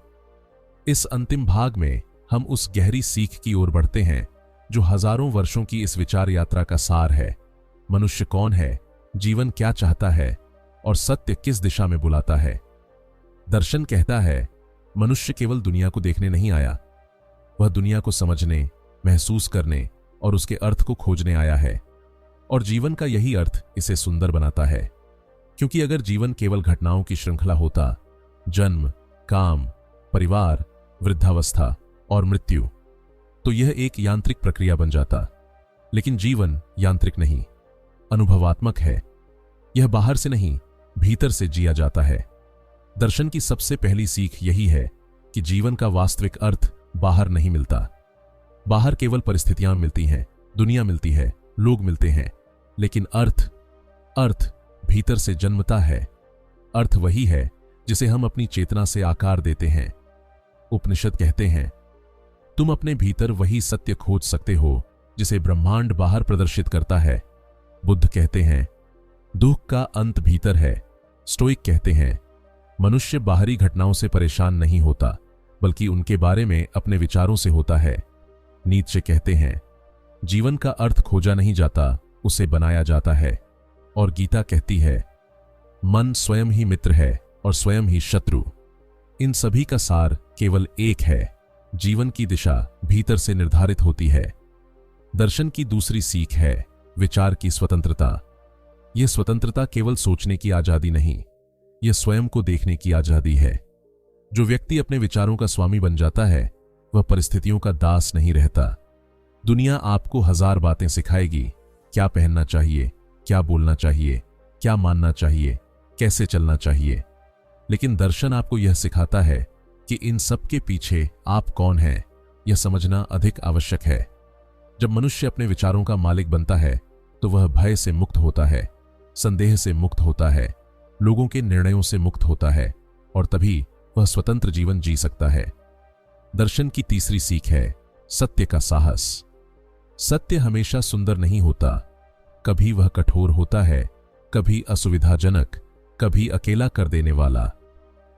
इस अंतिम भाग में हम उस गहरी सीख की ओर बढ़ते हैं जो हजारों वर्षों की इस विचार यात्रा का सार है। मनुष्य कौन है, जीवन क्या चाहता है और सत्य किस दिशा में बुलाता है। दर्शन कहता है मनुष्य केवल दुनिया को देखने नहीं आया, वह दुनिया को समझने, महसूस करने और उसके अर्थ को खोजने आया है। और जीवन का यही अर्थ इसे सुंदर बनाता है। क्योंकि अगर जीवन केवल घटनाओं की श्रृंखला होता, जन्म, काम, परिवार, वृद्धावस्था और मृत्यु, तो यह एक यांत्रिक प्रक्रिया बन जाता। लेकिन जीवन यांत्रिक नहीं, अनुभवात्मक है। यह बाहर से नहीं, भीतर से जिया जाता है। दर्शन की सबसे पहली सीख यही है कि जीवन का वास्तविक अर्थ बाहर नहीं मिलता। बाहर केवल परिस्थितियां मिलती हैं, दुनिया मिलती है, लोग मिलते हैं, लेकिन अर्थ भीतर से जन्मता है। अर्थ वही है जिसे हम अपनी चेतना से आकार देते हैं। उपनिषद कहते हैं, तुम अपने भीतर वही सत्य खोज सकते हो जिसे ब्रह्मांड बाहर प्रदर्शित करता है। बुद्ध कहते हैं, दुख का अंत भीतर है। स्टोइक कहते हैं, मनुष्य बाहरी घटनाओं से परेशान नहीं होता, बल्कि उनके बारे में अपने विचारों से होता है। नीत्शे कहते हैं, जीवन का अर्थ खोजा नहीं जाता, उसे बनाया जाता है। और गीता कहती है, मन स्वयं ही मित्र है और स्वयं ही शत्रु। इन सभी का सार केवल एक है, जीवन की दिशा भीतर से निर्धारित होती है। दर्शन की दूसरी सीख है विचार की स्वतंत्रता। यह स्वतंत्रता केवल सोचने की आजादी नहीं, यह स्वयं को देखने की आजादी है। जो व्यक्ति अपने विचारों का स्वामी बन जाता है, वह परिस्थितियों का दास नहीं रहता। दुनिया आपको 1000 बातें सिखाएगी, क्या पहनना चाहिए, क्या बोलना चाहिए, क्या मानना चाहिए, कैसे चलना चाहिए। लेकिन दर्शन आपको यह सिखाता है कि इन सब के पीछे आप कौन हैं, यह समझना अधिक आवश्यक है। जब मनुष्य अपने विचारों का मालिक बनता है, तो वह भय से मुक्त होता है, संदेह से मुक्त होता है, लोगों के निर्णयों से मुक्त होता है, और तभी वह स्वतंत्र जीवन जी सकता है। दर्शन की तीसरी सीख है सत्य का साहस। सत्य हमेशा सुंदर नहीं होता, कभी वह कठोर होता है, कभी असुविधाजनक, कभी अकेला कर देने वाला।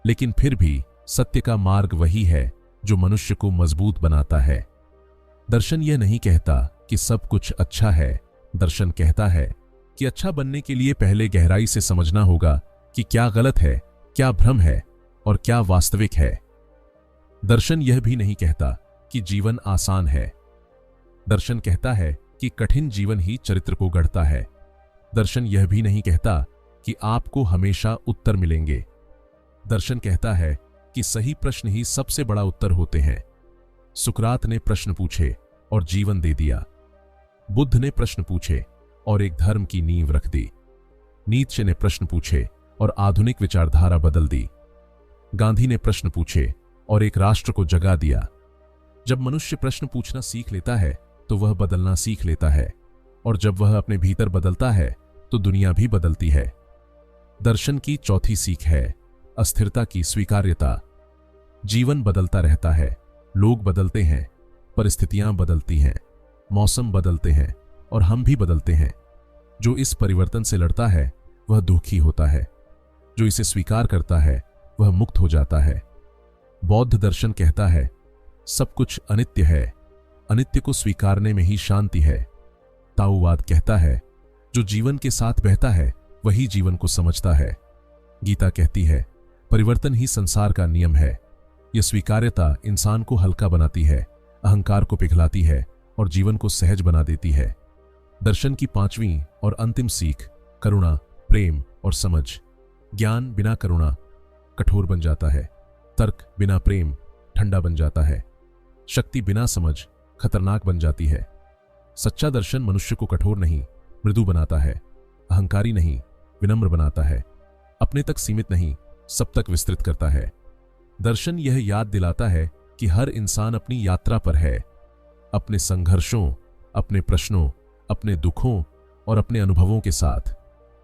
लेकिन फिर भी सत्य का मार्ग वही है जो मनुष्य को मजबूत बनाता है। दर्शन यह नहीं कहता कि सब कुछ अच्छा है, दर्शन कहता है कि अच्छा बनने के लिए पहले गहराई से समझना होगा कि क्या गलत है, क्या भ्रम है और क्या वास्तविक है। दर्शन यह भी नहीं कहता कि जीवन आसान है। दर्शन कहता है कि कठिन जीवन ही चरित्र को गढ़ता है। दर्शन यह भी नहीं कहता कि आपको हमेशा उत्तर मिलेंगे। दर्शन कहता है कि सही प्रश्न ही सबसे बड़ा उत्तर होते हैं। सुकरात ने प्रश्न पूछे और जीवन दे दिया। बुद्ध ने प्रश्न पूछे और एक धर्म की नींव रख दी। नीत्शे ने प्रश्न पूछे और आधुनिक विचारधारा बदल दी। गांधी ने प्रश्न पूछे और एक राष्ट्र को जगा दिया। जब मनुष्य प्रश्न पूछना सीख लेता है तो वह बदलना सीख लेता है, और जब वह अपने भीतर बदलता है तो दुनिया भी बदलती है। दर्शन की चौथी सीख है अस्थिरता की स्वीकार्यता। जीवन बदलता रहता है, लोग बदलते हैं, परिस्थितियां बदलती हैं, मौसम बदलते हैं और हम भी बदलते हैं। जो इस परिवर्तन से लड़ता है वह दुखी होता है, जो इसे स्वीकार करता है वह मुक्त हो जाता है। बौद्ध दर्शन कहता है सब कुछ अनित्य है, अनित्य को स्वीकारने में ही शांति है। ताओवाद कहता है जो जीवन के साथ बहता है वही जीवन को समझता है। गीता कहती है परिवर्तन ही संसार का नियम है। यह स्वीकार्यता इंसान को हल्का बनाती है, अहंकार को पिघलाती है और जीवन को सहज बना देती है। दर्शन की पांचवीं और अंतिम सीख करुणा, प्रेम और समझ। ज्ञान बिना करुणा कठोर बन जाता है। तर्क बिना प्रेम ठंडा बन जाता है। शक्ति बिना समझ खतरनाक बन जाती है। सच्चा दर्शन मनुष्य को कठोर नहीं, मृदु बनाता है। अहंकारी नहीं, विनम्र बनाता है। अपने तक सीमित नहीं, सब तक विस्तृत करता है। दर्शन यह याद दिलाता है कि हर इंसान अपनी यात्रा पर है, अपने संघर्षों, अपने प्रश्नों, अपने दुखों और अपने अनुभवों के साथ।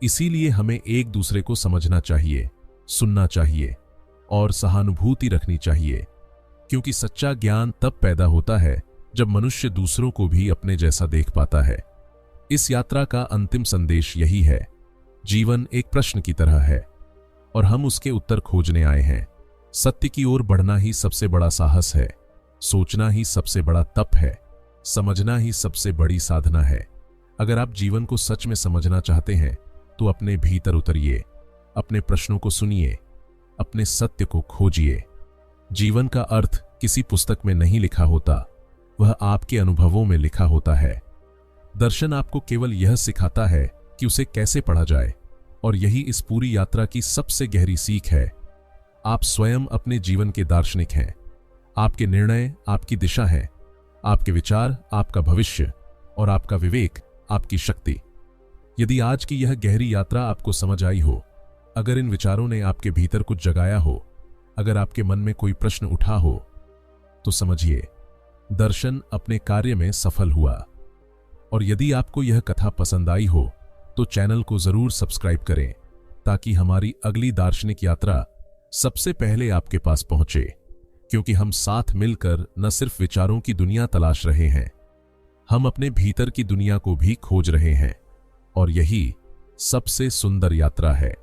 इसीलिए हमें एक दूसरे को समझना चाहिए, सुनना चाहिए और सहानुभूति रखनी चाहिए, क्योंकि सच्चा ज्ञान तब पैदा होता है जब मनुष्य दूसरों को भी अपने जैसा देख पाता है। इस यात्रा का अंतिम संदेश यही है, जीवन एक प्रश्न की तरह है और हम उसके उत्तर खोजने आए हैं। सत्य की ओर बढ़ना ही सबसे बड़ा साहस है, सोचना ही सबसे बड़ा तप है, समझना ही सबसे बड़ी साधना है। अगर आप जीवन को सच में समझना चाहते हैं तो अपने भीतर उतरिए, अपने प्रश्नों को सुनिए, अपने सत्य को खोजिए। जीवन का अर्थ किसी पुस्तक में नहीं लिखा होता, वह आपके अनुभवों में लिखा होता है। दर्शन आपको केवल यह सिखाता है कि उसे कैसे पढ़ा जाए, और यही इस पूरी यात्रा की सबसे गहरी सीख है। आप स्वयं अपने जीवन के दार्शनिक हैं। आपके निर्णय आपकी दिशा है, आपके विचार आपका भविष्य और आपका विवेक आपकी शक्ति। यदि आज की यह गहरी यात्रा आपको समझ आई हो, अगर इन विचारों ने आपके भीतर कुछ जगाया हो, अगर आपके मन में कोई प्रश्न उठा हो, तो समझिए दर्शन अपने कार्य में सफल हुआ। और यदि आपको यह कथा पसंद आई हो तो चैनल को जरूर सब्सक्राइब करें, ताकि हमारी अगली दार्शनिक यात्रा सबसे पहले आपके पास पहुंचे। क्योंकि हम साथ मिलकर न सिर्फ विचारों की दुनिया तलाश रहे हैं, हम अपने भीतर की दुनिया को भी खोज रहे हैं, और यही सबसे सुंदर यात्रा है।